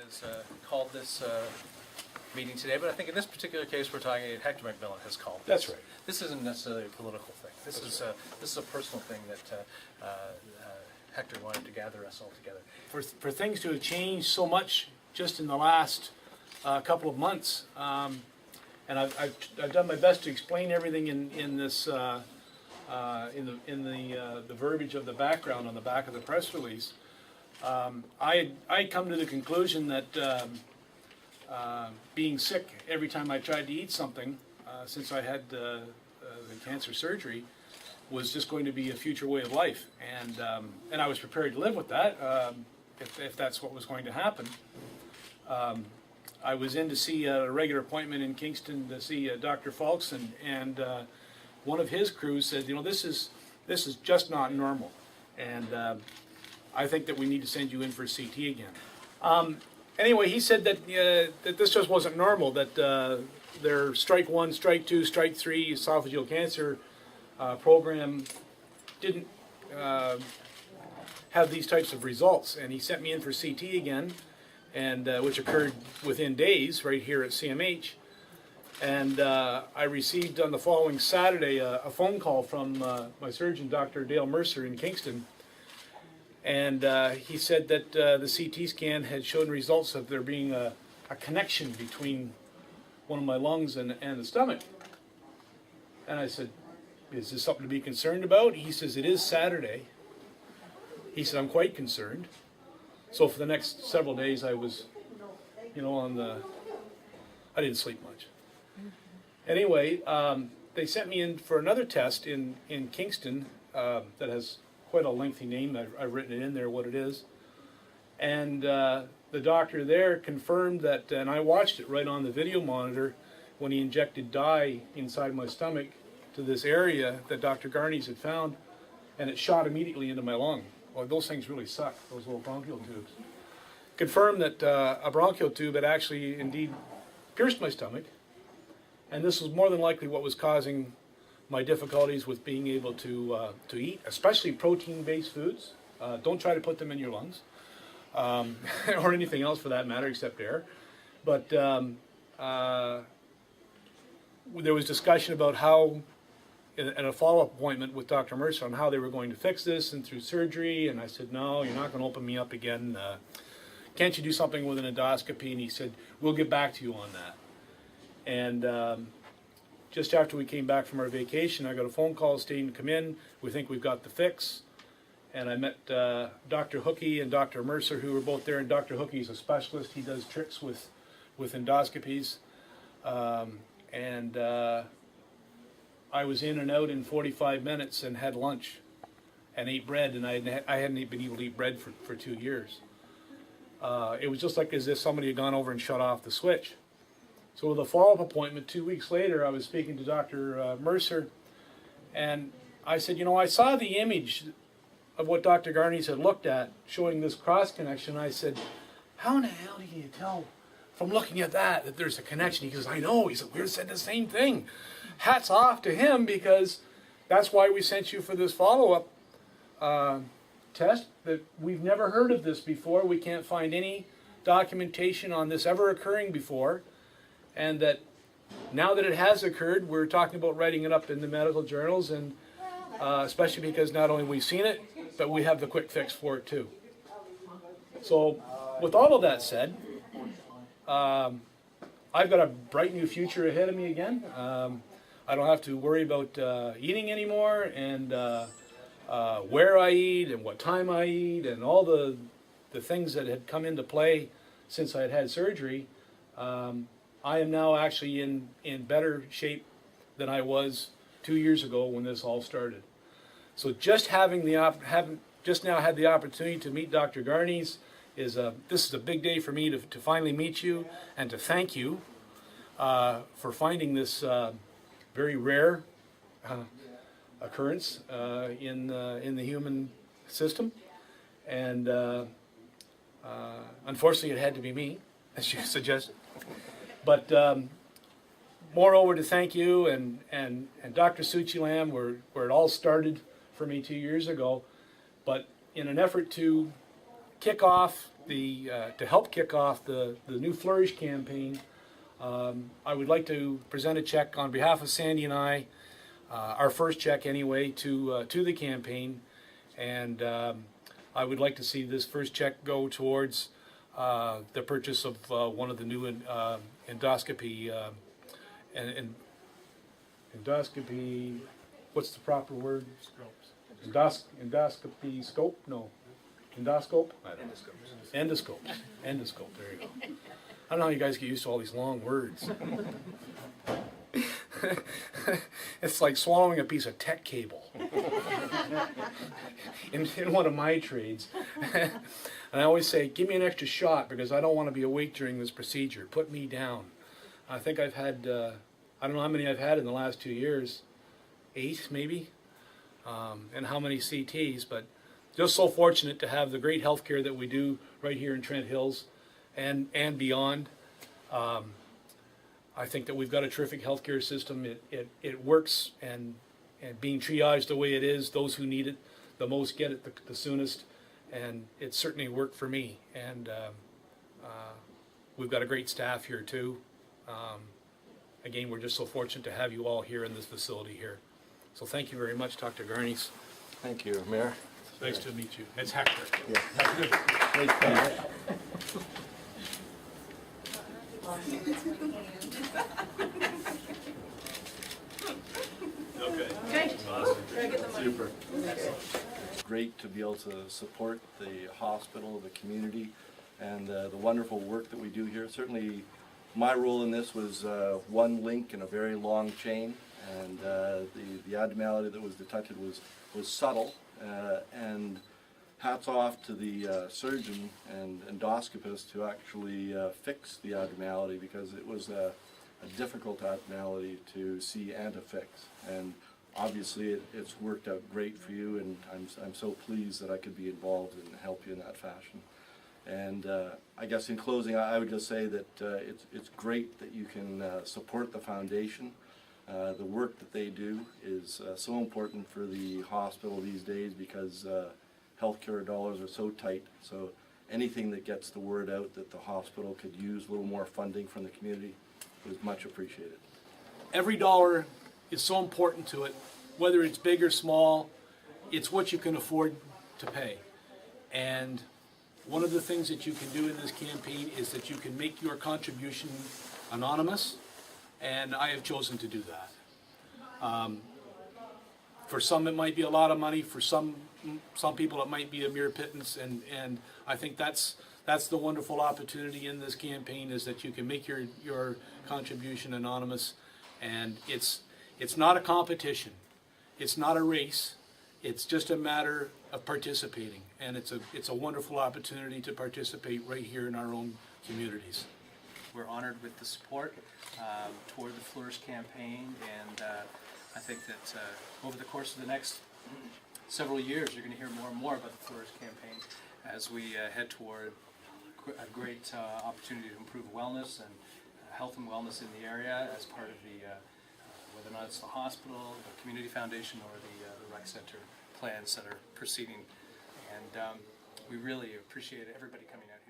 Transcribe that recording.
has called this meeting today, but I think in this particular case we're talking, Hector Macmillan has called this. That's right. This isn't necessarily a political thing. This is a personal thing that Hector wanted to gather us all together. For things to have changed so much just in the last couple of months, and I've done my best to explain everything in this the verbiage of the background on the back of the press release. I come to the conclusion that being sick every time I tried to eat something since I had the cancer surgery was just going to be a future way of life, and I was prepared to live with that if that's what was going to happen. I was in to see a regular appointment in Kingston to see Dr. Falks, and one of his crews said, you know, this is just not normal, and I think that we need to send you in for a CT again. Anyway, he said that that this just wasn't normal, that their strike 1, strike 2, strike 3 esophageal cancer program didn't have these types of results, and he sent me in for CT again, and which occurred within days right here at CMH. And I received on the following Saturday a phone call from my surgeon, Dr. Dale Mercer in Kingston, and he said that the CT scan had shown results of there being a connection between one of my lungs and the stomach. And I said, is this something to be concerned about? He says, it is Saturday. He said, I'm quite concerned. So for the next several days I was, you know, I didn't sleep much. Anyway, they sent me in for another test in Kingston that has quite a lengthy name. I've written it in there what it is. And the doctor there confirmed that, and I watched it right on the video monitor, when he injected dye inside my stomach to this area that Dr. Garneys had found, and it shot immediately into my lung. Well, those things really suck, those little bronchial tubes. Confirmed that a bronchial tube had actually indeed pierced my stomach, and this was more than likely what was causing my difficulties with being able to eat, especially protein-based foods. Don't try to put them in your lungs, or anything else for that matter except air. But there was discussion about how, in a follow-up appointment with Dr. Mercer, on how they were going to fix this and through surgery, and I said, no, you're not going to open me up again. Can't you do something with an endoscopy? And he said, we'll get back to you on that. And just after we came back from our vacation, I got a phone call stating to come in. We think we've got the fix. And I met Dr. Hookey and Dr. Mercer, who were both there. And Dr. Hookey's a specialist. He does tricks with endoscopies. I was in and out in 45 minutes and had lunch and ate bread. And I hadn't been able to eat bread for 2 years. It was just like as if somebody had gone over and shut off the switch. So with a follow-up appointment 2 weeks later, I was speaking to Dr. Mercer, and I said, you know, I saw the image of what Dr. Garneys had looked at showing this cross connection. I said, how in the hell do you tell from looking at that there's a connection? He goes, I know. He said, we said the same thing. Hats off to him, because that's why we sent you for this follow-up test. That we've never heard of this before. We can't find any documentation on this ever occurring before. And that now that it has occurred, we're talking about writing it up in the medical journals, and especially because not only we've seen it, but we have the quick fix for it too. So with all of that said, I've got a bright new future ahead of me again. I don't have to worry about eating anymore, and where I eat and what time I eat and all the things that had come into play since I had surgery. I am now actually in better shape than I was 2 years ago when this all started. So just having just now had the opportunity to meet Dr. Garneys this is a big day for me to finally meet you and to thank you for finding this very rare occurrence in the human system. And unfortunately, it had to be me, as you suggested. But moreover, to thank you and Dr. Suchilam, where it all started for me 2 years ago. But in an effort to kick off to help kick off the new Flourish campaign, I would like to present a check on behalf of Sandy and I, our first check anyway, to the campaign, and I would like to see this first check go towards the purchase of one of the new endoscopy. Endoscopy. What's the proper word? Endoscopy scope? No. Endoscope? Endoscopes. Endoscope. There you go. I don't know how you guys get used to all these long words. It's like swallowing a piece of tech cable in one of my trades. And I always say, give me an extra shot because I don't want to be awake during this procedure. Put me down. I think I've had, I don't know how many I've had in the last 2 years. 8 maybe. And how many CTs, but just so fortunate to have the great health care that we do right here in Trent Hills and beyond. I think that we've got a terrific healthcare system. It works, and being triaged the way it is, those who need it the most get it the soonest, and it certainly worked for me. And we've got a great staff here too. Again, we're just so fortunate to have you all here in this facility here. So thank you very much, Dr. Garneys. Thank you, Mayor. Nice to meet you. It's Hector. Yeah. Okay. Super. Great to be able to support the hospital, the community, and the wonderful work that we do here. Certainly, my role in this was one link in a very long chain, and the abnormality that was detected was subtle, and hats off to the surgeon and endoscopist who actually fixed the abnormality, because it was a difficult abnormality to see and to fix. And obviously it's worked out great for you, and I'm so pleased that I could be involved and help you in that fashion. And I guess in closing, I would just say that it's great that you can support the foundation. The work that they do is so important for the hospital these days, because healthcare dollars are so tight. So anything that gets the word out that the hospital could use a little more funding from the community is much appreciated. Every dollar is so important to it, whether it's big or small. It's what you can afford to pay. And one of the things that you can do in this campaign is that you can make your contribution anonymous, and I have chosen to do that. For some it might be a lot of money, for some people it might be a mere pittance, and I think that's the wonderful opportunity in this campaign, is that you can make your contribution anonymous, and it's not a competition, it's not a race, it's just a matter of participating, and it's a wonderful opportunity to participate right here in our own communities. We're honored with the support toward the Flourish Campaign, and I think that over the course of the next several years, you're going to hear more and more about the Flourish Campaign as we head toward a great opportunity to improve wellness and health and wellness in the area as part of the, whether or not it's the hospital, the community foundation, or the rec center plans that are proceeding. And we really appreciate everybody coming out.